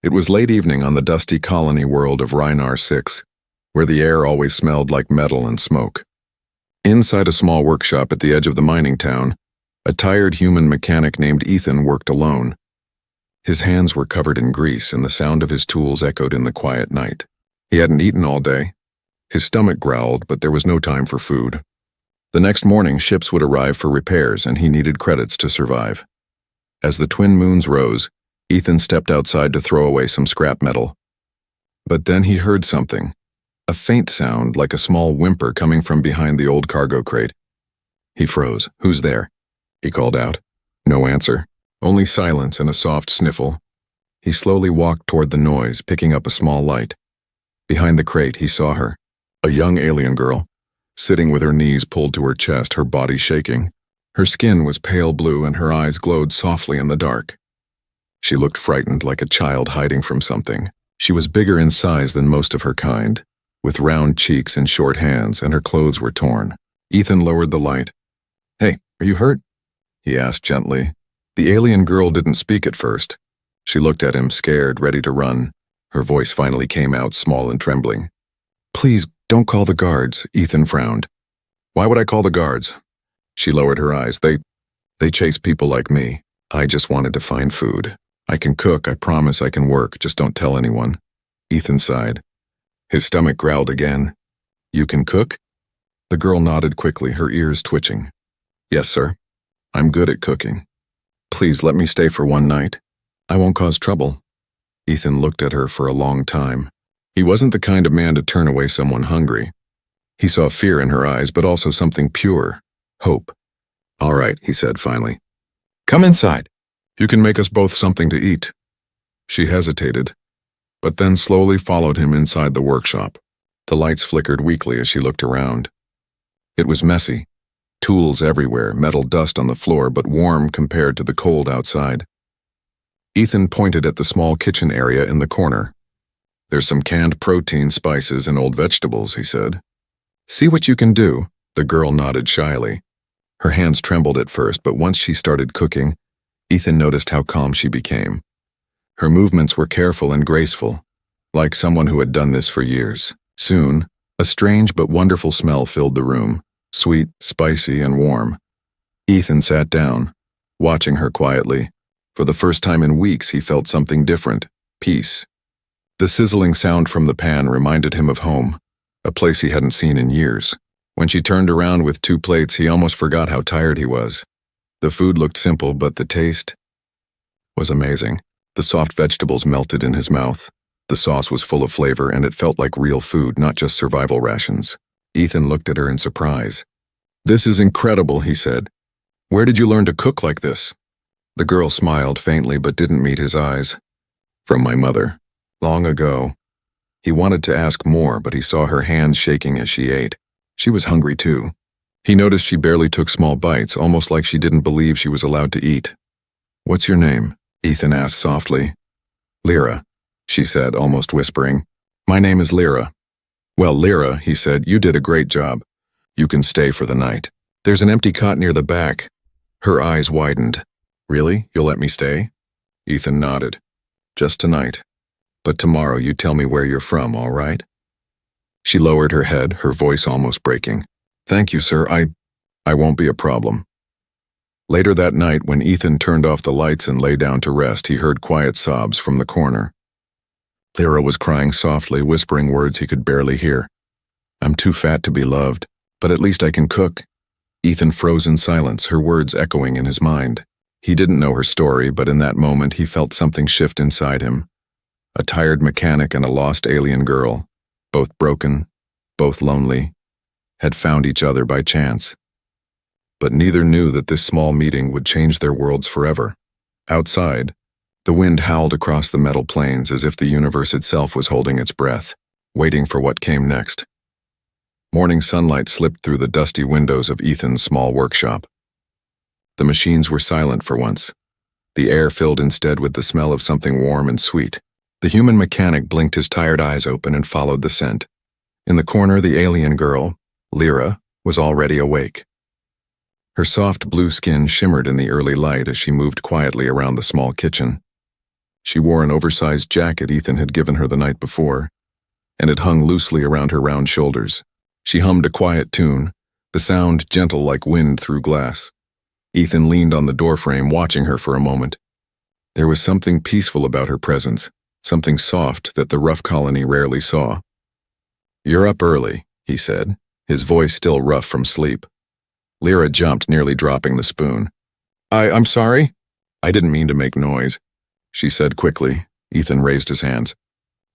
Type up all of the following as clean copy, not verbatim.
It was late evening on the dusty colony world of Rhinar 6, where the air always smelled like metal and smoke. Inside a small workshop at the edge of the mining town, a tired human mechanic named Ethan worked alone. His hands were covered in grease, and the sound of his tools echoed in the quiet night. He hadn't eaten all day. His stomach growled, but there was no time for food. The next morning, ships would arrive for repairs, and he needed credits to survive. As the twin moons rose, Ethan stepped outside to throw away some scrap metal. But then he heard something, a faint sound like a small whimper coming from behind the old cargo crate. He froze. "Who's there?" he called out. No answer, only silence and a soft sniffle. He slowly walked toward the noise, picking up a small light. Behind the crate, he saw her, a young alien girl, sitting with her knees pulled to her chest, her body shaking. Her skin was pale blue and her eyes glowed softly in the dark. She looked frightened, like a child hiding from something. She was bigger in size than most of her kind, with round cheeks and short hands, and her clothes were torn. Ethan lowered the light. "Hey, are you hurt?" he asked gently. The alien girl didn't speak at first. She looked at him, scared, ready to run. Her voice finally came out, small and trembling. "Please, don't call the guards," Ethan frowned. "Why would I call the guards?" She lowered her eyes. They chase people like me. I just wanted to find food. I can cook, I promise I can work, just don't tell anyone." Ethan sighed. His stomach growled again. "You can cook?" The girl nodded quickly, her ears twitching. "Yes, sir. I'm good at cooking. Please let me stay for one night. I won't cause trouble." Ethan looked at her for a long time. He wasn't the kind of man to turn away someone hungry. He saw fear in her eyes, but also something pure, hope. "All right," he said finally. "Come inside. You can make us both something to eat." She hesitated, but then slowly followed him inside the workshop. The lights flickered weakly as she looked around. It was messy. Tools everywhere, metal dust on the floor, but warm compared to the cold outside. Ethan pointed at the small kitchen area in the corner. "There's some canned protein, spices, and old vegetables," he said. "See what you can do." The girl nodded shyly. Her hands trembled at first, but once she started cooking, Ethan noticed how calm she became. Her movements were careful and graceful, like someone who had done this for years. Soon, a strange but wonderful smell filled the room, sweet, spicy, and warm. Ethan sat down, watching her quietly. For the first time in weeks, he felt something different, peace. The sizzling sound from the pan reminded him of home, a place he hadn't seen in years. When she turned around with 2 plates, he almost forgot how tired he was. The food looked simple, but the taste was amazing. The soft vegetables melted in his mouth. The sauce was full of flavor, and it felt like real food, not just survival rations. Ethan looked at her in surprise. "This is incredible," he said. "Where did you learn to cook like this?" The girl smiled faintly but didn't meet his eyes. "From my mother. Long ago." He wanted to ask more, but he saw her hands shaking as she ate. She was hungry too. He noticed she barely took small bites, almost like she didn't believe she was allowed to eat. "What's your name?" Ethan asked softly. "Lyra," she said, almost whispering. "My name is Lyra." "Well, Lyra," he said, "you did a great job. You can stay for the night. There's an empty cot near the back." Her eyes widened. "Really? You'll let me stay?" Ethan nodded. "Just tonight. But tomorrow you tell me where you're from, all right?" She lowered her head, her voice almost breaking. "Thank you, sir. I won't be a problem." Later that night, when Ethan turned off the lights and lay down to rest, he heard quiet sobs from the corner. Lyra was crying softly, whispering words he could barely hear. "I'm too fat to be loved, but at least I can cook." Ethan froze in silence, her words echoing in his mind. He didn't know her story, but in that moment he felt something shift inside him. A tired mechanic and a lost alien girl, both broken, both lonely, had found each other by chance. But neither knew that this small meeting would change their worlds forever. Outside, the wind howled across the metal plains as if the universe itself was holding its breath, waiting for what came next. Morning sunlight slipped through the dusty windows of Ethan's small workshop. The machines were silent for once. The air filled instead with the smell of something warm and sweet. The human mechanic blinked his tired eyes open and followed the scent. In the corner, the alien girl, Lyra, was already awake. Her soft blue skin shimmered in the early light as she moved quietly around the small kitchen. She wore an oversized jacket Ethan had given her the night before, and it hung loosely around her round shoulders. She hummed a quiet tune, the sound gentle like wind through glass. Ethan leaned on the doorframe, watching her for a moment. There was something peaceful about her presence, something soft that the rough colony rarely saw. "You're up early," he said, his voice still rough from sleep. Lyra jumped, nearly dropping the spoon. I'm sorry." "I didn't mean to make noise," she said quickly. Ethan raised his hands.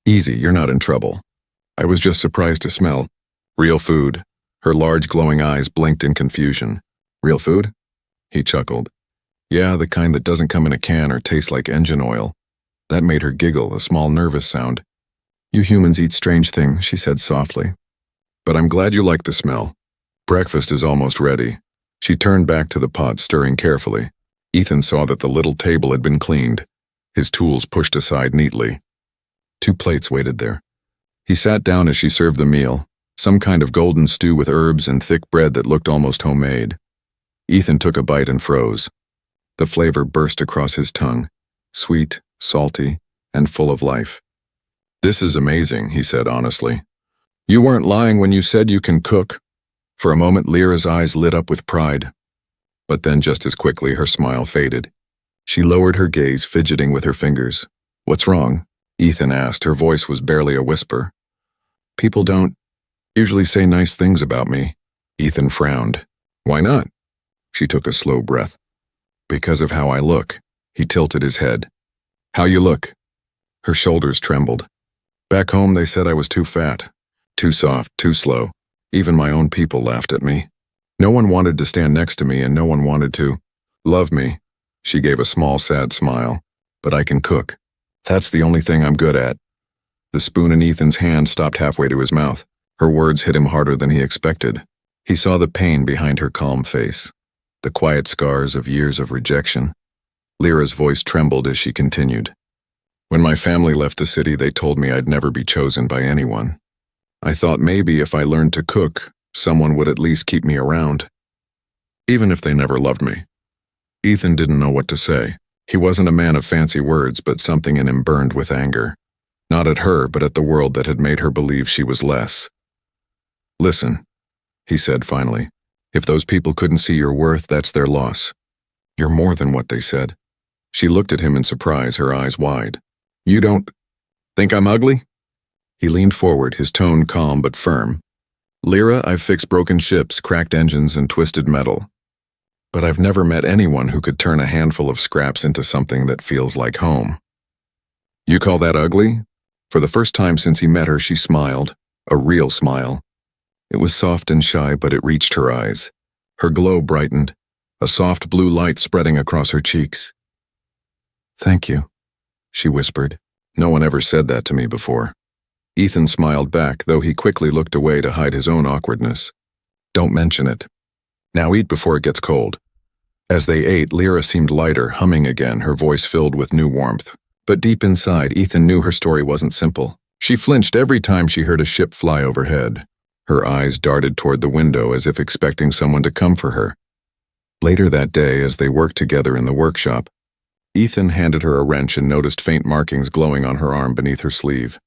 "Easy, you're not in trouble. I was just surprised to smell real food." Her large glowing eyes blinked in confusion. "Real food?" He chuckled. "Yeah, the kind that doesn't come in a can or taste like engine oil." That made her giggle, a small nervous sound. "You humans eat strange things," she said softly. "But I'm glad you like the smell. Breakfast is almost ready." She turned back to the pot, stirring carefully. Ethan saw that the little table had been cleaned, his tools pushed aside neatly. 2 plates waited there. He sat down as she served the meal, some kind of golden stew with herbs and thick bread that looked almost homemade. Ethan took a bite and froze. The flavor burst across his tongue, sweet, salty, and full of life. "This is amazing," he said honestly. "You weren't lying when you said you can cook." For a moment, Lyra's eyes lit up with pride. But then just as quickly, her smile faded. She lowered her gaze, fidgeting with her fingers. "What's wrong?" Ethan asked. Her voice was barely a whisper. "People don't usually say nice things about me." Ethan frowned. "Why not?" She took a slow breath. "Because of how I look." He tilted his head. "How you look?" Her shoulders trembled. "Back home they said I was too fat, too soft, too slow. Even my own people laughed at me. No one wanted to stand next to me and no one wanted to love me." She gave a small, sad smile. "But I can cook. That's the only thing I'm good at." The spoon in Ethan's hand stopped halfway to his mouth. Her words hit him harder than he expected. He saw the pain behind her calm face, the quiet scars of years of rejection. Lyra's voice trembled as she continued. "When my family left the city, they told me I'd never be chosen by anyone. I thought maybe if I learned to cook, someone would at least keep me around, even if they never loved me." Ethan didn't know what to say. He wasn't a man of fancy words, but something in him burned with anger. Not at her, but at the world that had made her believe she was less. "Listen," he said finally. "If those people couldn't see your worth, that's their loss. You're more than what they said." She looked at him in surprise, her eyes wide. "You don't think I'm ugly?" He leaned forward, his tone calm but firm. "Lyra, I've fixed broken ships, cracked engines, and twisted metal. But I've never met anyone who could turn a handful of scraps into something that feels like home." "You call that ugly?" For the first time since he met her, she smiled, a real smile. It was soft and shy, but it reached her eyes. Her glow brightened, a soft blue light spreading across her cheeks. "Thank you," she whispered. "No one ever said that to me before." Ethan smiled back, though he quickly looked away to hide his own awkwardness. "Don't mention it. Now eat before it gets cold." As they ate, Lyra seemed lighter, humming again, her voice filled with new warmth. But deep inside, Ethan knew her story wasn't simple. She flinched every time she heard a ship fly overhead. Her eyes darted toward the window as if expecting someone to come for her. Later that day, as they worked together in the workshop, Ethan handed her a wrench and noticed faint markings glowing on her arm beneath her sleeve.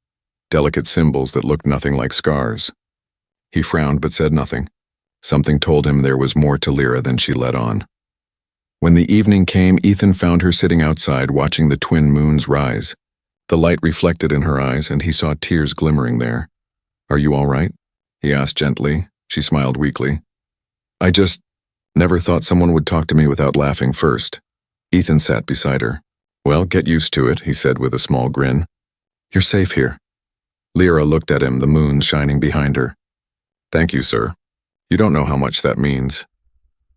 Delicate symbols that looked nothing like scars. He frowned but said nothing. Something told him there was more to Lyra than she let on. When the evening came, Ethan found her sitting outside watching the twin moons rise. The light reflected in her eyes, and he saw tears glimmering there. "Are you all right?" he asked gently. She smiled weakly. "I just never thought someone would talk to me without laughing first." Ethan sat beside her. "Well, get used to it," he said with a small grin. "You're safe here." Lyra looked at him, the moon shining behind her. "Thank you, sir. You don't know how much that means."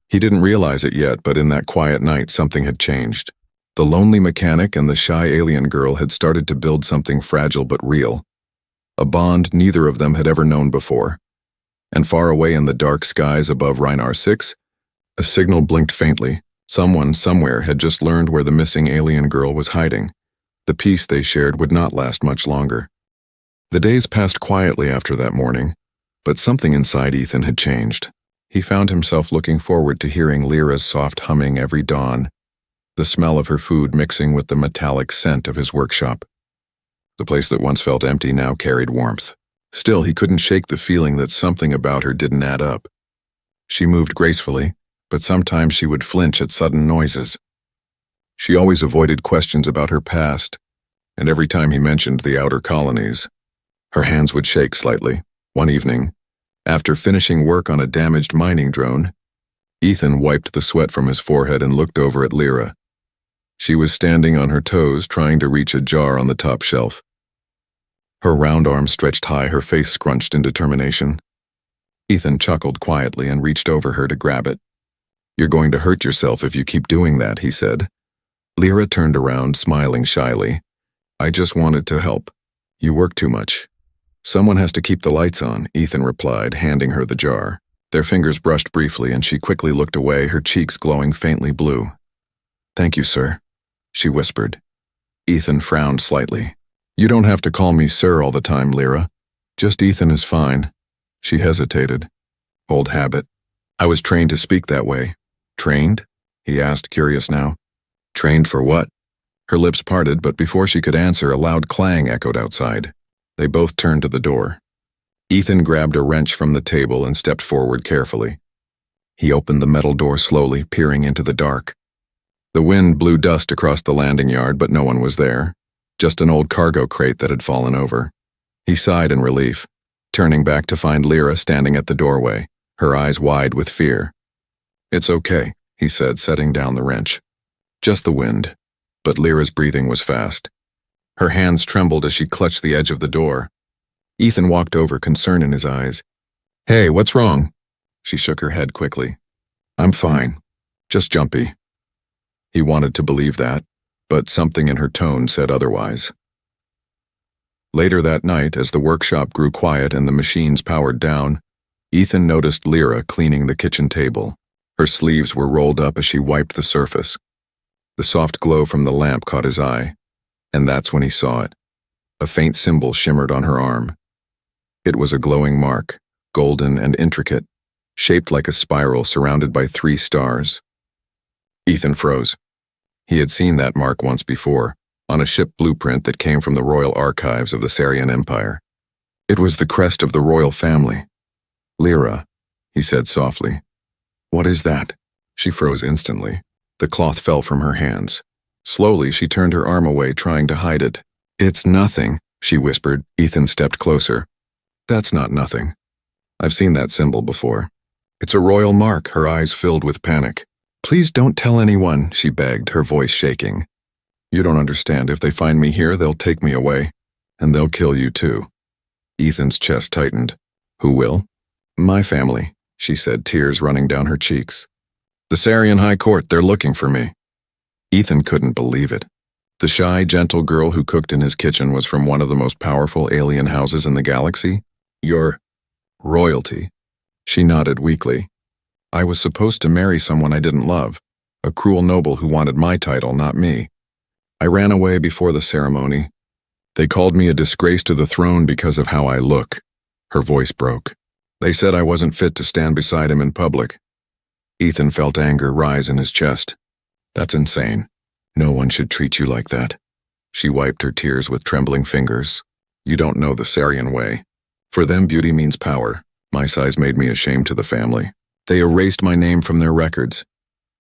He didn't realize it yet, but in that quiet night something had changed. The lonely mechanic and the shy alien girl had started to build something fragile but real. A bond neither of them had ever known before. And far away in the dark skies above Rynar 6, a signal blinked faintly. Someone, somewhere, had just learned where the missing alien girl was hiding. The peace they shared would not last much longer. The days passed quietly after that morning, but something inside Ethan had changed. He found himself looking forward to hearing Lyra's soft humming every dawn, the smell of her food mixing with the metallic scent of his workshop. The place that once felt empty now carried warmth. Still, he couldn't shake the feeling that something about her didn't add up. She moved gracefully, but sometimes she would flinch at sudden noises. She always avoided questions about her past, and every time he mentioned the outer colonies, her hands would shake slightly. One evening, after finishing work on a damaged mining drone, Ethan wiped the sweat from his forehead and looked over at Lyra. She was standing on her toes, trying to reach a jar on the top shelf. Her round arms stretched high, her face scrunched in determination. Ethan chuckled quietly and reached over her to grab it. "You're going to hurt yourself if you keep doing that," he said. Lyra turned around, smiling shyly. "I just wanted to help. You work too much." "Someone has to keep the lights on," Ethan replied, handing her the jar. Their fingers brushed briefly and she quickly looked away, her cheeks glowing faintly blue. "Thank you, sir," she whispered. Ethan frowned slightly. "You don't have to call me sir all the time, Lyra. Just Ethan is fine." She hesitated. "Old habit. I was trained to speak that way." "Trained?" he asked, curious now. "Trained for what?" Her lips parted, but before she could answer, a loud clang echoed outside. They both turned to the door. Ethan grabbed a wrench from the table and stepped forward carefully. He opened the metal door slowly, peering into the dark. The wind blew dust across the landing yard, but no one was there. Just an old cargo crate that had fallen over. He sighed in relief, turning back to find Lyra standing at the doorway, her eyes wide with fear. "It's okay," he said, setting down the wrench. "Just the wind." But Lyra's breathing was fast. Her hands trembled as she clutched the edge of the door. Ethan walked over, concern in his eyes. "Hey, what's wrong?" She shook her head quickly. "I'm fine. Just jumpy." He wanted to believe that, but something in her tone said otherwise. Later that night, as the workshop grew quiet and the machines powered down, Ethan noticed Lyra cleaning the kitchen table. Her sleeves were rolled up as she wiped the surface. The soft glow from the lamp caught his eye, and that's when he saw it. A faint symbol shimmered on her arm. It was a glowing mark, golden and intricate, shaped like a spiral surrounded by 3 stars. Ethan froze. He had seen that mark once before, on a ship blueprint that came from the royal archives of the Sarian Empire. It was the crest of the royal family. "Lyra," he said softly. "What is that?" She froze instantly. The cloth fell from her hands. Slowly, she turned her arm away, trying to hide it. "It's nothing," she whispered. Ethan stepped closer. "That's not nothing. I've seen that symbol before. It's a royal mark," her eyes filled with panic. "Please don't tell anyone," she begged, her voice shaking. "You don't understand. If they find me here, they'll take me away. And they'll kill you too." Ethan's chest tightened. "Who will?" "My family," she said, tears running down her cheeks. "The Sarian High Court, they're looking for me." Ethan couldn't believe it. The shy, gentle girl who cooked in his kitchen was from one of the most powerful alien houses in the galaxy? "You're royalty." She nodded weakly. "I was supposed to marry someone I didn't love, a cruel noble who wanted my title, not me. I ran away before the ceremony. They called me a disgrace to the throne because of how I look." Her voice broke. "They said I wasn't fit to stand beside him in public." Ethan felt anger rise in his chest. "That's insane. No one should treat you like that." She wiped her tears with trembling fingers. "You don't know the Sarian way. For them, beauty means power. My size made me a shame to the family. They erased my name from their records."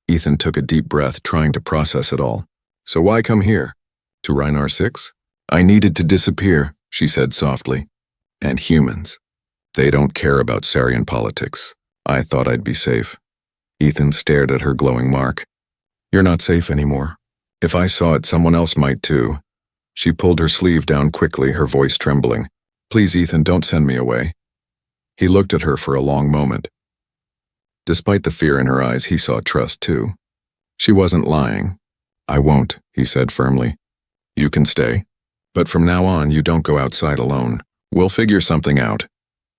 Ethan took a deep breath, trying to process it all. "So why come here? To Reinar 6? "I needed to disappear," she said softly. "And humans. They don't care about Sarian politics. I thought I'd be safe." Ethan stared at her glowing mark. "You're not safe anymore. If I saw it, someone else might too." She pulled her sleeve down quickly, her voice trembling. "Please, Ethan, don't send me away." He looked at her for a long moment. Despite the fear in her eyes, he saw trust too. She wasn't lying. "I won't," he said firmly. "You can stay. But from now on, you don't go outside alone. We'll figure something out."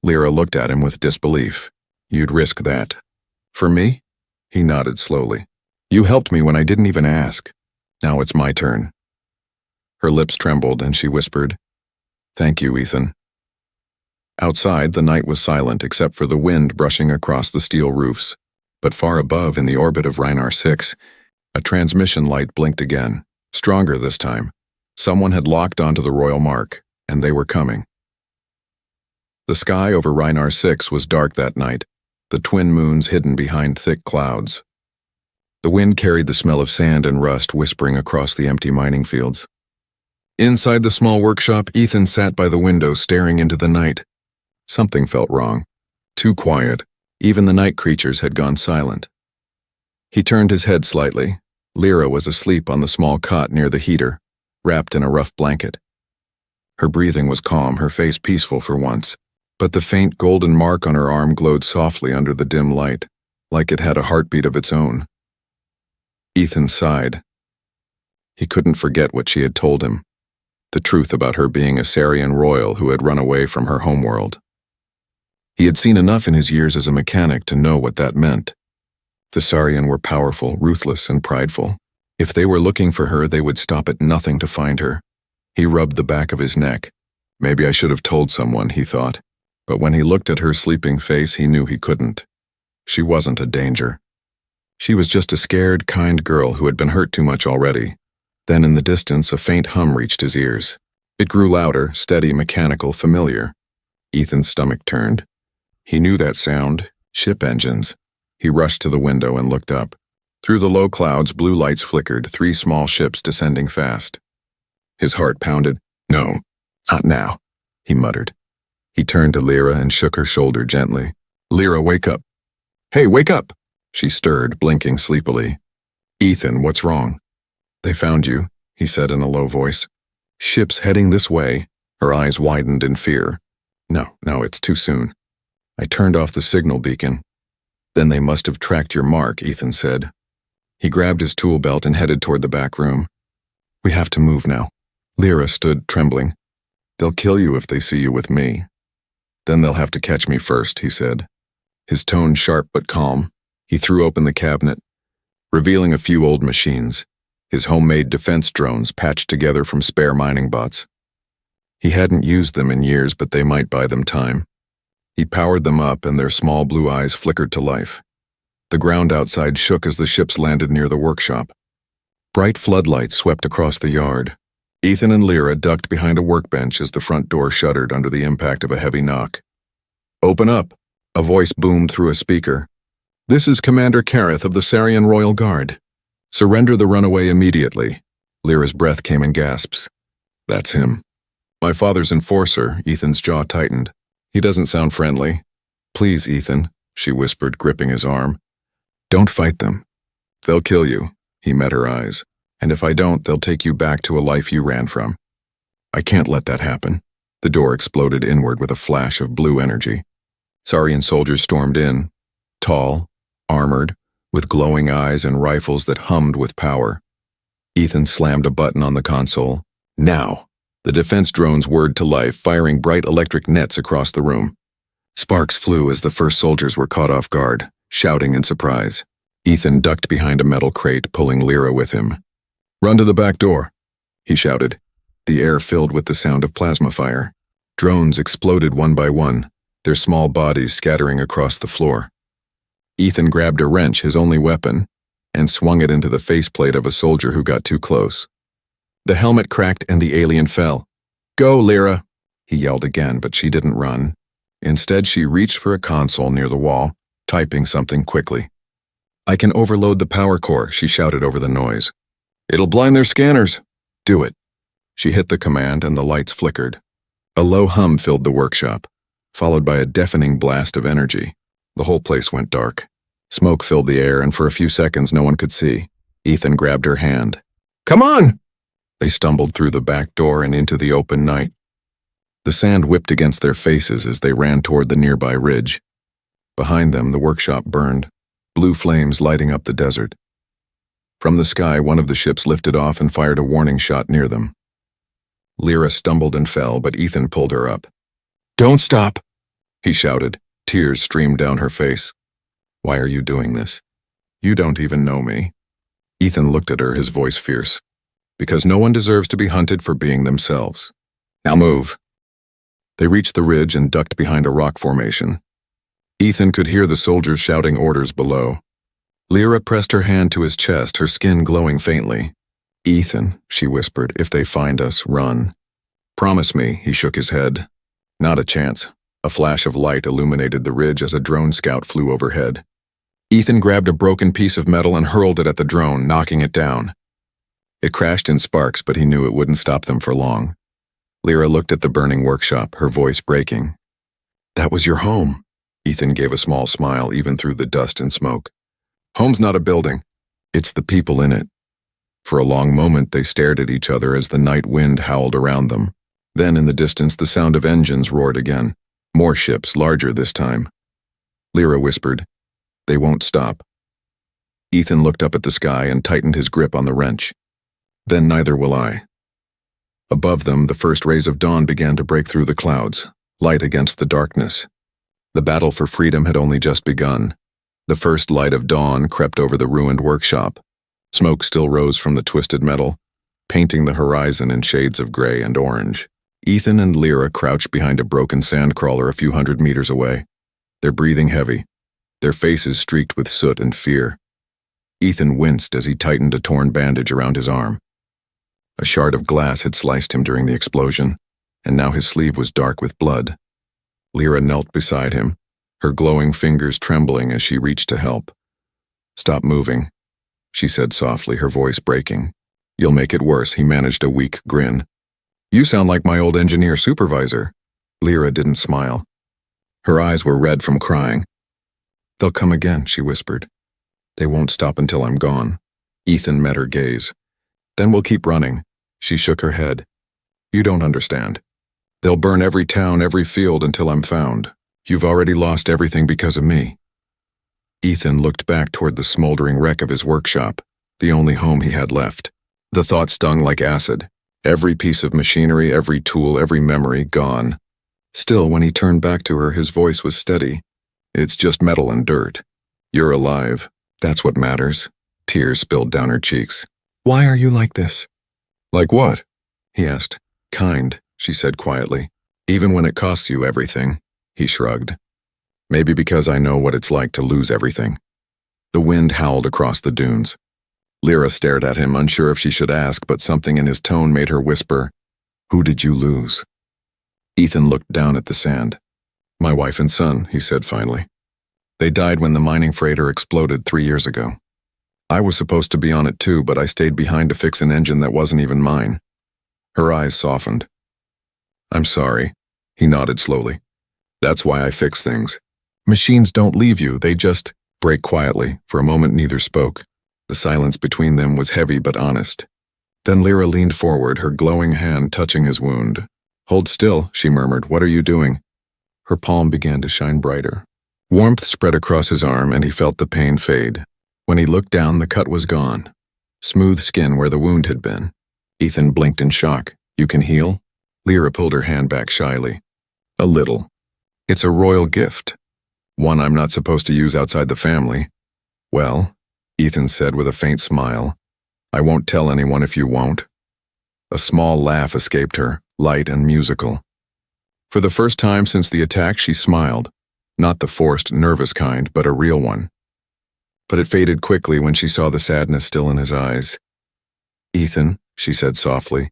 Lyra looked at him with disbelief. "You'd risk that? For me?" He nodded slowly. "You helped me when I didn't even ask. Now it's my turn." Her lips trembled and she whispered, "Thank you, Ethan." Outside, the night was silent except for the wind brushing across the steel roofs. But far above, in the orbit of Reinar 6, A transmission light blinked again, stronger this time. Someone had locked onto the royal mark, and they were coming. The sky over Reinar 6 was dark that night, the twin moons hidden behind thick clouds. The wind carried the smell of sand and rust whispering across the empty mining fields. Inside the small workshop, Ethan sat by the window staring into the night. Something felt wrong. Too quiet. Even the night creatures had gone silent. He turned his head slightly. Lyra was asleep on the small cot near the heater, wrapped in a rough blanket. Her breathing was calm, her face peaceful for once, but the faint golden mark on her arm glowed softly under the dim light, like it had a heartbeat of its own. Ethan sighed. He couldn't forget what she had told him, the truth about her being a Sarian royal who had run away from her homeworld. He had seen enough in his years as a mechanic to know what that meant. The Sarian were powerful, ruthless, and prideful. If they were looking for her, they would stop at nothing to find her. He rubbed the back of his neck. Maybe I should have told someone, he thought. But when he looked at her sleeping face, he knew he couldn't. She wasn't a danger. She was just a scared, kind girl who had been hurt too much already. Then in the distance, a faint hum reached his ears. It grew louder, steady, mechanical, familiar. Ethan's stomach turned. He knew that sound. Ship engines. He rushed to the window and looked up. Through the low clouds, blue lights flickered, 3 small ships descending fast. His heart pounded. No, not now, he muttered. He turned to Lyra and shook her shoulder gently. Lyra, wake up. Hey, wake up! She stirred, blinking sleepily. Ethan, what's wrong? They found you, he said in a low voice. Ships heading this way. Her eyes widened in fear. No, it's too soon. I turned off the signal beacon. Then they must have tracked your mark, Ethan said. He grabbed his tool belt and headed toward the back room. We have to move now. Lyra stood, trembling. They'll kill you if they see you with me. Then they'll have to catch me first, he said. His tone sharp but calm. He threw open the cabinet, revealing a few old machines, his homemade defense drones patched together from spare mining bots. He hadn't used them in years, but they might buy them time. He powered them up, and their small blue eyes flickered to life. The ground outside shook as the ships landed near the workshop. Bright floodlights swept across the yard. Ethan and Lyra ducked behind a workbench as the front door shuddered under the impact of a heavy knock. Open up, a voice boomed through a speaker. This is Commander Kareth of the Sarian Royal Guard. Surrender the runaway immediately. Lyra's breath came in gasps. That's him. My father's enforcer, Ethan's jaw tightened. He doesn't sound friendly. Please, Ethan, she whispered, gripping his arm. Don't fight them. They'll kill you, he met her eyes. And if I don't, they'll take you back to a life you ran from. I can't let that happen. The door exploded inward with a flash of blue energy. Sarian soldiers stormed in, tall, armored, with glowing eyes and rifles that hummed with power. Ethan slammed a button on the console. Now! The defense drones whirred to life, firing bright electric nets across the room. Sparks flew as the first soldiers were caught off guard, shouting in surprise. Ethan ducked behind a metal crate, pulling Lyra with him. Run to the back door, he shouted. The air filled with the sound of plasma fire. Drones exploded one by one, their small bodies scattering across the floor. Ethan grabbed a wrench, his only weapon, and swung it into the faceplate of a soldier who got too close. The helmet cracked and the alien fell. Go, Lyra! He yelled again, but she didn't run. Instead, she reached for a console near the wall, typing something quickly. I can overload the power core, she shouted over the noise. It'll blind their scanners. Do it. She hit the command and the lights flickered. A low hum filled the workshop, followed by a deafening blast of energy. The whole place went dark. Smoke filled the air, and for a few seconds no one could see. Ethan grabbed her hand. Come on! They stumbled through the back door and into the open night. The sand whipped against their faces as they ran toward the nearby ridge. Behind them, the workshop burned, blue flames lighting up the desert. From the sky, one of the ships lifted off and fired a warning shot near them. Lyra stumbled and fell, but Ethan pulled her up. Don't stop, he shouted. Tears streamed down her face. Why are you doing this? You don't even know me. Ethan looked at her, his voice fierce. Because no one deserves to be hunted for being themselves. Now move. They reached the ridge and ducked behind a rock formation. Ethan could hear the soldiers shouting orders below. Lyra pressed her hand to his chest, her skin glowing faintly. "Ethan," she whispered, "if they find us, run." "Promise me," he shook his head. "Not a chance." A flash of light illuminated the ridge as a drone scout flew overhead. Ethan grabbed a broken piece of metal and hurled it at the drone, knocking it down. It crashed in sparks, but he knew it wouldn't stop them for long. Lyra looked at the burning workshop, her voice breaking. "That was your home." Ethan gave a small smile, even through the dust and smoke. "Home's not a building. It's the people in it." For a long moment they stared at each other as the night wind howled around them. Then in the distance the sound of engines roared again. More ships, larger this time. Lyra whispered, "They won't stop." Ethan looked up at the sky and tightened his grip on the wrench. "Then neither will I." Above them, the first rays of dawn began to break through the clouds, light against the darkness. The battle for freedom had only just begun. The first light of dawn crept over the ruined workshop. Smoke still rose from the twisted metal, painting the horizon in shades of gray and orange. Ethan and Lyra crouched behind a broken sandcrawler a few hundred meters away, their breathing heavy, their faces streaked with soot and fear. Ethan winced as he tightened a torn bandage around his arm. A shard of glass had sliced him during the explosion, and now his sleeve was dark with blood. Lyra knelt beside him, her glowing fingers trembling as she reached to help. "Stop moving," she said softly, her voice breaking. "You'll make it worse." He managed a weak grin. "You sound like my old engineer supervisor." Lyra didn't smile. Her eyes were red from crying. "They'll come again," she whispered. "They won't stop until I'm gone." Ethan met her gaze. "Then we'll keep running." She shook her head. "You don't understand. They'll burn every town, every field until I'm found. You've already lost everything because of me." Ethan looked back toward the smoldering wreck of his workshop, the only home he had left. The thought stung like acid. Every piece of machinery, every tool, every memory gone. Still, when he turned back to her, his voice was steady. "It's just metal and dirt. You're alive. That's what matters." Tears spilled down her cheeks. "Why are you like this?" "Like what?" he asked. "Kind," she said quietly. "Even when it costs you everything." He shrugged. "Maybe because I know what it's like to lose everything." The wind howled across the dunes. Lyra stared at him, unsure if she should ask, but something in his tone made her whisper, "Who did you lose?" Ethan looked down at the sand. "My wife and son," he said finally. "They died when the mining freighter exploded 3 years ago. I was supposed to be on it too, but I stayed behind to fix an engine that wasn't even mine." Her eyes softened. "I'm sorry," he nodded slowly. "That's why I fix things. Machines don't leave you, they just break quietly." For a moment neither spoke. The silence between them was heavy but honest. Then Lyra leaned forward, her glowing hand touching his wound. "Hold still," she murmured. "What are you doing?" Her palm began to shine brighter. Warmth spread across his arm and he felt the pain fade. When he looked down, the cut was gone. Smooth skin where the wound had been. Ethan blinked in shock. "You can heal?" Lyra pulled her hand back shyly. "A little. It's a royal gift. One I'm not supposed to use outside the family." "Well," Ethan said with a faint smile, "I won't tell anyone if you won't." A small laugh escaped her, light and musical. For the first time since the attack, she smiled. Not the forced, nervous kind, but a real one. But it faded quickly when she saw the sadness still in his eyes. "Ethan," she said softly,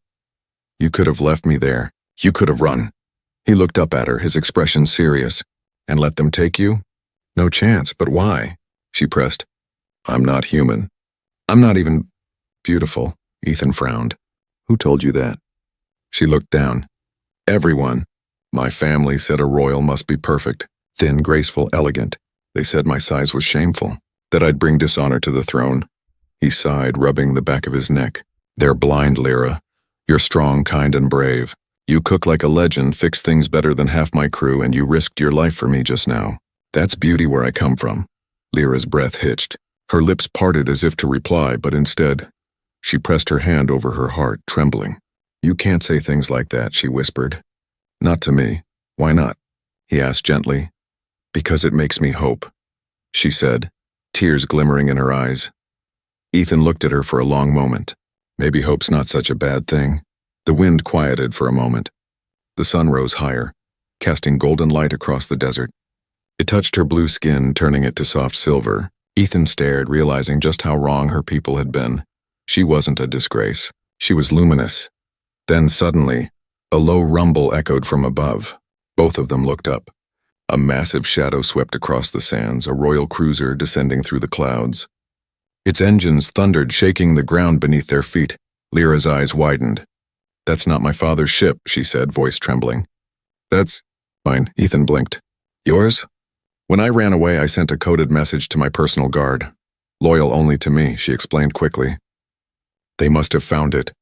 "you could have left me there. You could have run." He looked up at her, his expression serious. "And let them take you?" "No chance, but why?" she pressed. "I'm not human. I'm not even beautiful." Ethan frowned. "Who told you that?" She looked down. "Everyone. My family said a royal must be perfect, thin, graceful, elegant. They said my size was shameful, that I'd bring dishonor to the throne." He sighed, rubbing the back of his neck. "They're blind, Lyra. You're strong, kind, and brave. You cook like a legend, fix things better than half my crew, and you risked your life for me just now. That's beauty where I come from." Lyra's breath hitched. Her lips parted as if to reply, but instead, she pressed her hand over her heart, trembling. "You can't say things like that," she whispered. "Not to me." "Why not?" he asked gently. "Because it makes me hope," she said, tears glimmering in her eyes. Ethan looked at her for a long moment. Maybe hope's not such a bad thing. The wind quieted for a moment. The sun rose higher, casting golden light across the desert. It touched her blue skin, turning it to soft silver. Ethan stared, realizing just how wrong her people had been. She wasn't a disgrace. She was luminous. Then suddenly, a low rumble echoed from above. Both of them looked up. A massive shadow swept across the sands, a royal cruiser descending through the clouds. Its engines thundered, shaking the ground beneath their feet. Lyra's eyes widened. "That's not my father's ship," she said, voice trembling. "That's mine," Ethan blinked. "Yours?" "When I ran away, I sent a coded message to my personal guard. Loyal only to me," she explained quickly. They must have found it.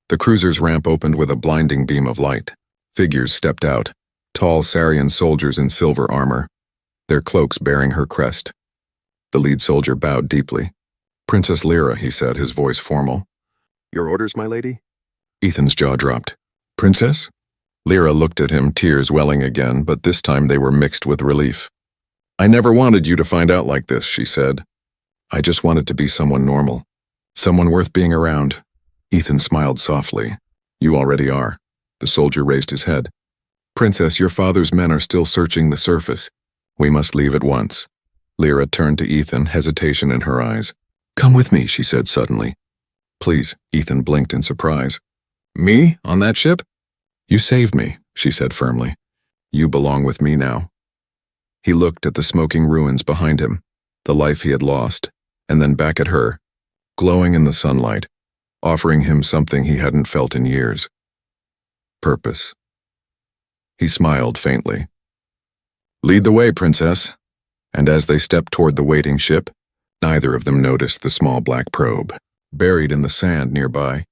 The cruiser's ramp opened with a blinding beam of light. Figures stepped out, tall Sarian soldiers in silver armor, their cloaks bearing her crest. The lead soldier bowed deeply. "Princess Lyra," he said, his voice formal. "Your orders, my lady?" Ethan's jaw dropped. "Princess?" Lyra looked at him, tears welling again, but this time they were mixed with relief. "I never wanted you to find out like this," she said. "I just wanted to be someone normal. Someone worth being around." Ethan smiled softly. "You already are." The soldier raised his head. "Princess, your father's men are still searching the surface. We must leave at once." Lyra turned to Ethan, hesitation in her eyes. "Come with me," she said suddenly. "Please," Ethan blinked in surprise. "Me? On that ship?" "You saved me," she said firmly. "You belong with me now." He looked at the smoking ruins behind him, the life he had lost, and then back at her, glowing in the sunlight, offering him something he hadn't felt in years. Purpose. He smiled faintly. "Lead the way, Princess." And as they stepped toward the waiting ship, neither of them noticed the small black probe, buried in the sand nearby,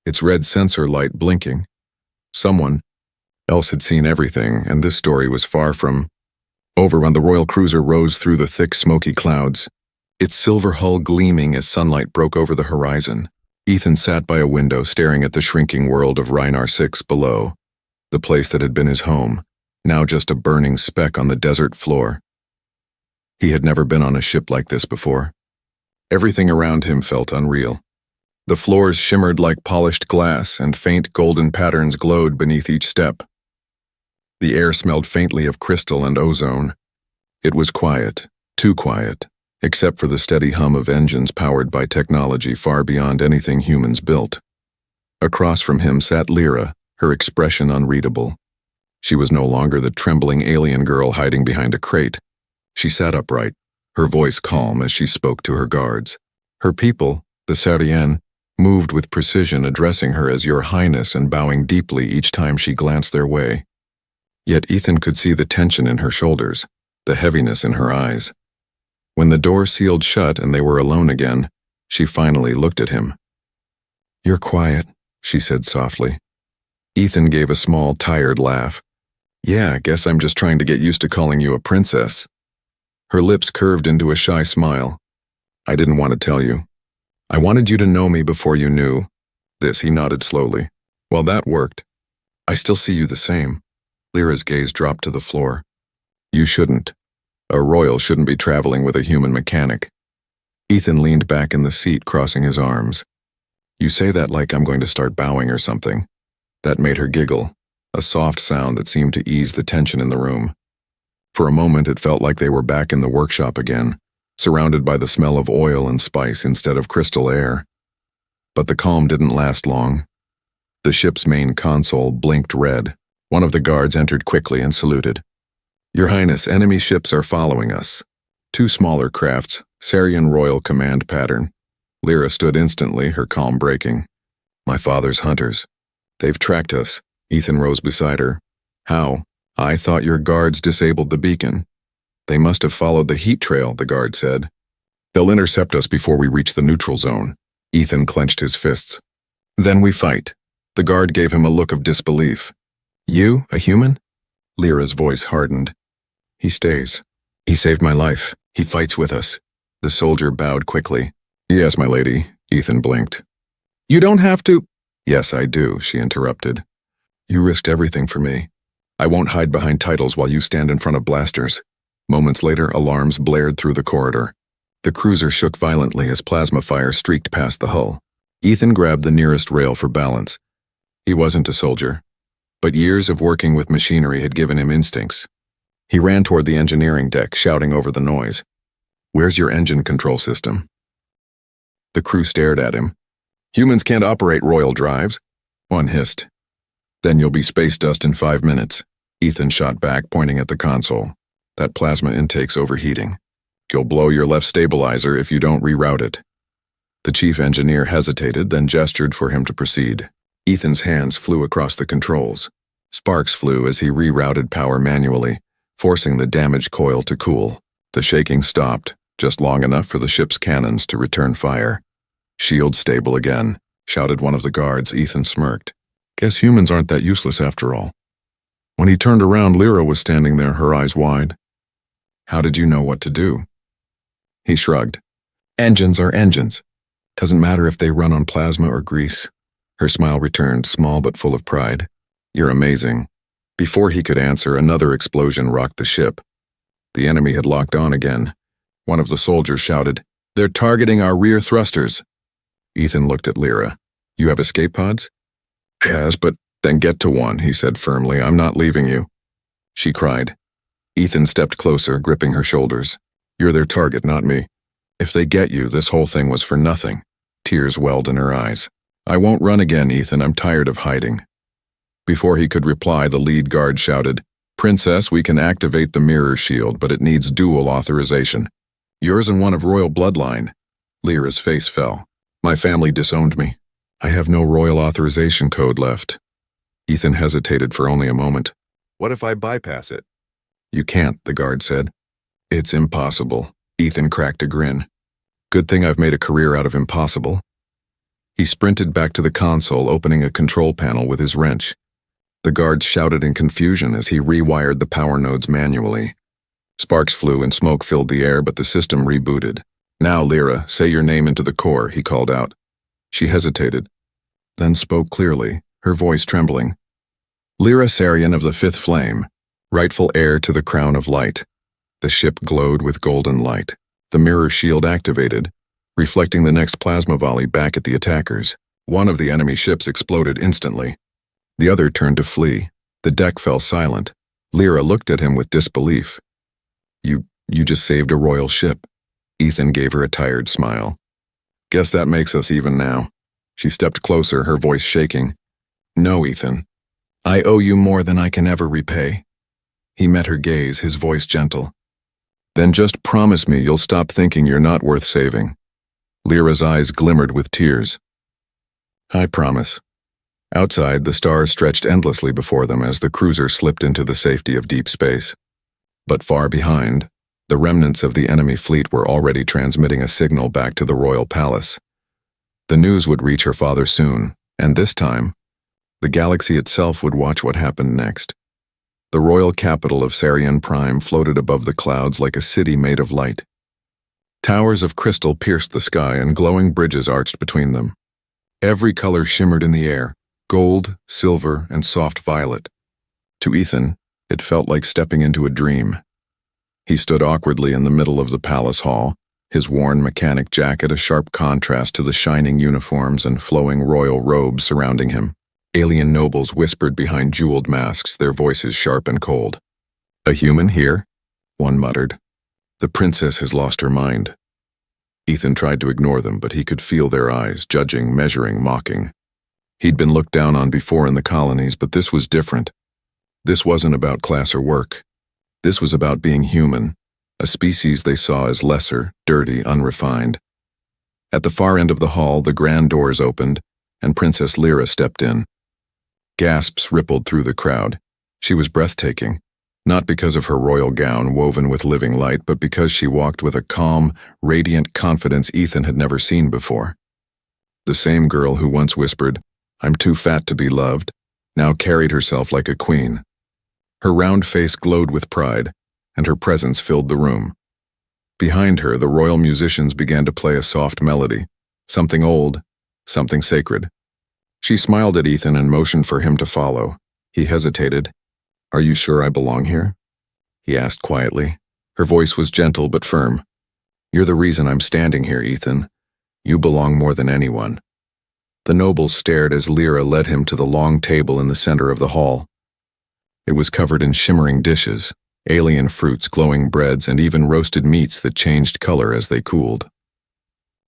its red sensor light blinking. Someone else had seen everything, and this story was far from over. On the royal cruiser rose through the thick, smoky clouds, its silver hull gleaming as sunlight broke over the horizon. Ethan sat by a window, staring at the shrinking world of Rynar 6 below, the place that had been his home, now just a burning speck on the desert floor. He had never been on a ship like this before. Everything around him felt unreal. The floors shimmered like polished glass, and faint golden patterns glowed beneath each step. The air smelled faintly of crystal and ozone. It was quiet, too quiet, except for the steady hum of engines powered by technology far beyond anything humans built. Across from him sat Lyra, her expression unreadable. She was no longer the trembling alien girl hiding behind a crate. She sat upright, her voice calm as she spoke to her guards. Her people, the Sarian, moved with precision, addressing her as Your Highness and bowing deeply each time she glanced their way. Yet Ethan could see the tension in her shoulders, the heaviness in her eyes. When the door sealed shut and they were alone again, she finally looked at him. "You're quiet," she said softly. Ethan gave a small, tired laugh. "Yeah, I guess I'm just trying to get used to calling you a princess." Her lips curved into a shy smile. "I didn't want to tell you. I wanted you to know me before you knew." This, he nodded slowly. "Well, that worked. I still see you the same." Lyra's gaze dropped to the floor. "You shouldn't. A royal shouldn't be traveling with a human mechanic." Ethan leaned back in the seat, crossing his arms. "You say that like I'm going to start bowing or something." That made her giggle, a soft sound that seemed to ease the tension in the room. For a moment it felt like they were back in the workshop again, surrounded by the smell of oil and spice instead of crystal air. But the calm didn't last long. The ship's main console blinked red. One of the guards entered quickly and saluted. "Your Highness, enemy ships are following us. 2 smaller crafts, Sarian Royal Command pattern." Lyra stood instantly, her calm breaking. "My father's hunters. They've tracked us." Ethan rose beside her. "How?" "I thought your guards disabled the beacon." "They must have followed the heat trail," the guard said. "They'll intercept us before we reach the neutral zone." Ethan clenched his fists. "Then we fight." The guard gave him a look of disbelief. "You, a human?" Lyra's voice hardened. "He stays. He saved my life. He fights with us." The soldier bowed quickly. "Yes, my lady," Ethan blinked. "You don't have to—" "Yes, I do," she interrupted. "You risked everything for me. I won't hide behind titles while you stand in front of blasters." Moments later, alarms blared through the corridor. The cruiser shook violently as plasma fire streaked past the hull. Ethan grabbed the nearest rail for balance. He wasn't a soldier, but years of working with machinery had given him instincts. He ran toward the engineering deck, shouting over the noise. Where's your engine control system? The crew stared at him. Humans can't operate royal drives. One hissed. Then you'll be space dust in 5 minutes. Ethan shot back, pointing at the console. That plasma intake's overheating. You'll blow your left stabilizer if you don't reroute it. The chief engineer hesitated, then gestured for him to proceed. Ethan's hands flew across the controls. Sparks flew as he rerouted power manually, forcing the damaged coil to cool. The shaking stopped, just long enough for the ship's cannons to return fire. Shield stable again, shouted one of the guards. Ethan smirked. Guess humans aren't that useless after all. When he turned around, Lyra was standing there, her eyes wide. How did you know what to do? He shrugged. Engines are engines. Doesn't matter if they run on plasma or grease. Her smile returned, small but full of pride. You're amazing. Before he could answer, another explosion rocked the ship. The enemy had locked on again. One of the soldiers shouted, They're targeting our rear thrusters. Ethan looked at Lyra. You have escape pods? Yes, but then get to one, he said firmly. I'm not leaving you. She cried. Ethan stepped closer, gripping her shoulders. You're their target, not me. If they get you, this whole thing was for nothing. Tears welled in her eyes. I won't run again, Ethan. I'm tired of hiding. Before he could reply, the lead guard shouted, Princess, we can activate the mirror shield, but it needs dual authorization. Yours and one of royal bloodline. Lyra's face fell. My family disowned me. I have no royal authorization code left. Ethan hesitated for only a moment. What if I bypass it? You can't, the guard said. It's impossible. Ethan cracked a grin. Good thing I've made a career out of impossible. He sprinted back to the console, opening a control panel with his wrench. The guards shouted in confusion as he rewired the power nodes manually. Sparks flew and smoke filled the air, but the system rebooted. Now, Lyra, say your name into the core, he called out. She hesitated, then spoke clearly, her voice trembling. Lyra Sarian of the Fifth Flame, rightful heir to the Crown of Light. The ship glowed with golden light. The mirror shield activated, reflecting the next plasma volley back at the attackers. One of the enemy ships exploded instantly. The other turned to flee. The deck fell silent. Lyra looked at him with disbelief. You just saved a royal ship. Ethan gave her a tired smile. Guess that makes us even now. She stepped closer, her voice shaking. No, Ethan. I owe you more than I can ever repay. He met her gaze, his voice gentle. Then just promise me you'll stop thinking you're not worth saving. Lyra's eyes glimmered with tears. I promise. Outside, the stars stretched endlessly before them as the cruiser slipped into the safety of deep space. But far behind, the remnants of the enemy fleet were already transmitting a signal back to the royal palace. The news would reach her father soon, and this time, the galaxy itself would watch what happened next. The royal capital of Sarian Prime floated above the clouds like a city made of light. Towers of crystal pierced the sky and glowing bridges arched between them. Every color shimmered in the air, gold, silver, and soft violet. To Ethan, it felt like stepping into a dream. He stood awkwardly in the middle of the palace hall, his worn mechanic jacket a sharp contrast to the shining uniforms and flowing royal robes surrounding him. Alien nobles whispered behind jeweled masks, their voices sharp and cold. A human here? One muttered. The princess has lost her mind. Ethan tried to ignore them, but he could feel their eyes, judging, measuring, mocking. He'd been looked down on before in the colonies, but this was different. This wasn't about class or work. This was about being human, a species they saw as lesser, dirty, unrefined. At the far end of the hall, the grand doors opened, and Princess Lyra stepped in. Gasps rippled through the crowd. She was breathtaking, not because of her royal gown woven with living light, but because she walked with a calm, radiant confidence Ethan had never seen before. The same girl who once whispered, "I'm too fat to be loved," now carried herself like a queen. Her round face glowed with pride, and her presence filled the room. Behind her, the royal musicians began to play a soft melody, something old, something sacred. She smiled at Ethan and motioned for him to follow. He hesitated. "Are you sure I belong here?" he asked quietly. Her voice was gentle but firm. "You're the reason I'm standing here, Ethan. You belong more than anyone." The nobles stared as Lyra led him to the long table in the center of the hall. It was covered in shimmering dishes, alien fruits, glowing breads, and even roasted meats that changed color as they cooled.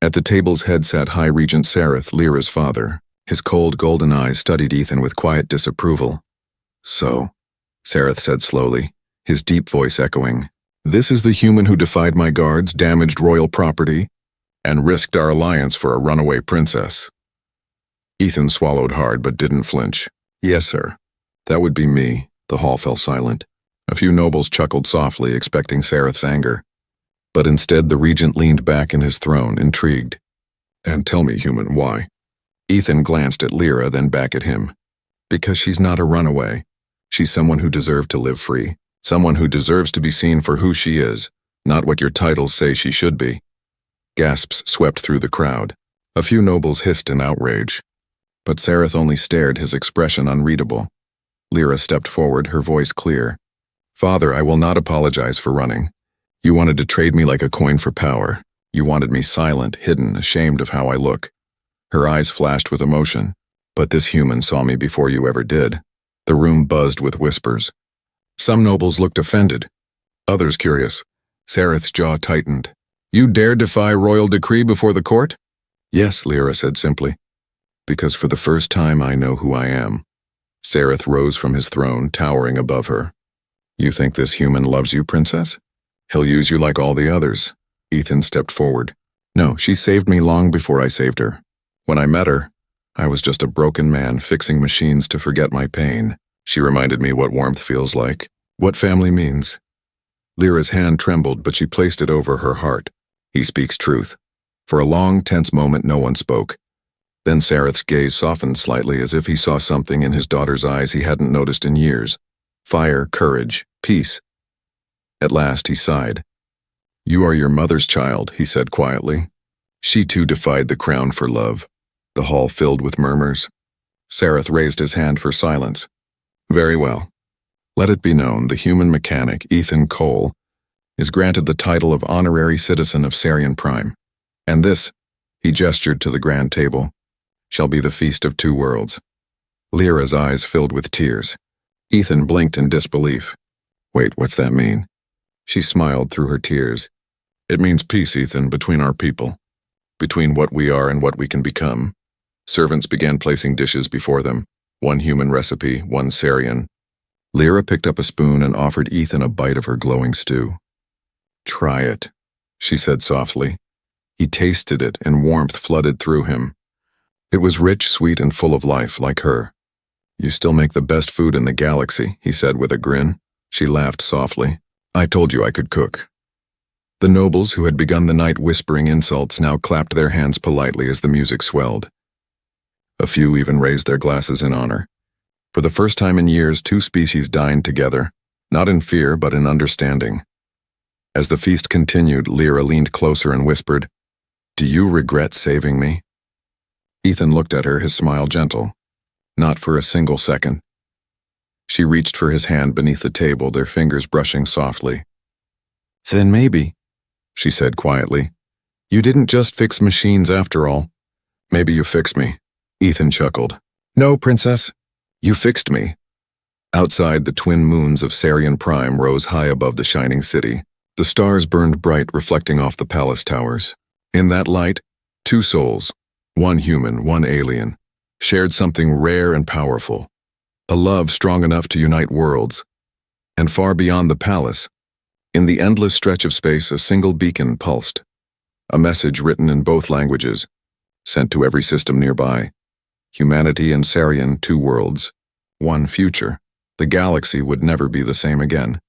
At the table's head sat High Regent Sareth, Lyra's father. His cold golden eyes studied Ethan with quiet disapproval. "So," Sareth said slowly, his deep voice echoing, "this is the human who defied my guards, damaged royal property, and risked our alliance for a runaway princess." Ethan swallowed hard but didn't flinch. "Yes, sir. That would be me." The hall fell silent. A few nobles chuckled softly, expecting Sareth's anger. But instead the regent leaned back in his throne, intrigued. "And tell me, human, why?" Ethan glanced at Lyra, then back at him. "Because she's not a runaway. She's someone who deserved to live free. Someone who deserves to be seen for who she is, not what your titles say she should be." Gasps swept through the crowd. A few nobles hissed in outrage. But Sareth only stared, his expression unreadable. Lyra stepped forward, her voice clear. "Father, I will not apologize for running. You wanted to trade me like a coin for power. You wanted me silent, hidden, ashamed of how I look." Her eyes flashed with emotion. "But this human saw me before you ever did." The room buzzed with whispers. Some nobles looked offended, others curious. Sareth's jaw tightened. "You dare defy royal decree before the court?" "Yes," Lyra said simply. "Because for the first time I know who I am." Sareth rose from his throne, towering above her. "You think this human loves you, princess? He'll use you like all the others." Ethan stepped forward. "No, she saved me long before I saved her. When I met her, I was just a broken man fixing machines to forget my pain. She reminded me what warmth feels like, what family means." Lyra's hand trembled, but she placed it over her heart. "He speaks truth." For a long, tense moment no one spoke. Then Sareth's gaze softened slightly, as if he saw something in his daughter's eyes he hadn't noticed in years. Fire, courage, peace. At last he sighed. "You are your mother's child," he said quietly. She too defied the crown for love. The hall filled with murmurs. Sareth raised his hand for silence. "Very well. Let it be known, the human mechanic, Ethan Cole, is granted the title of honorary citizen of Sarian Prime. And this," he gestured to the grand table, "shall be the feast of two worlds." Lyra's eyes filled with tears. Ethan blinked in disbelief. "Wait, what's that mean?" She smiled through her tears. "It means peace, Ethan, between our people. Between what we are and what we can become." Servants began placing dishes before them. One human recipe, one Sarian. Lyra picked up a spoon and offered Ethan a bite of her glowing stew. "Try it," she said softly. He tasted it, and warmth flooded through him. It was rich, sweet, and full of life, like her. "You still make the best food in the galaxy," he said with a grin. She laughed softly. "I told you I could cook." The nobles, who had begun the night whispering insults, now clapped their hands politely as the music swelled. A few even raised their glasses in honor. For the first time in years, two species dined together, not in fear but in understanding. As the feast continued, Lyra leaned closer and whispered, "Do you regret saving me?" Ethan looked at her, his smile gentle. Not for a single second. She reached for his hand beneath the table, their fingers brushing softly. "Then maybe," she said quietly, "you didn't just fix machines after all. Maybe you fixed me." Ethan chuckled. "No, princess. You fixed me." Outside, the twin moons of Sarian Prime rose high above the shining city. The stars burned bright, reflecting off the palace towers. In that light, two souls, one human, one alien, shared something rare and powerful. A love strong enough to unite worlds. And far beyond the palace, in the endless stretch of space, a single beacon pulsed. A message written in both languages, sent to every system nearby. Humanity and Sarian, two worlds, one future. The galaxy would never be the same again.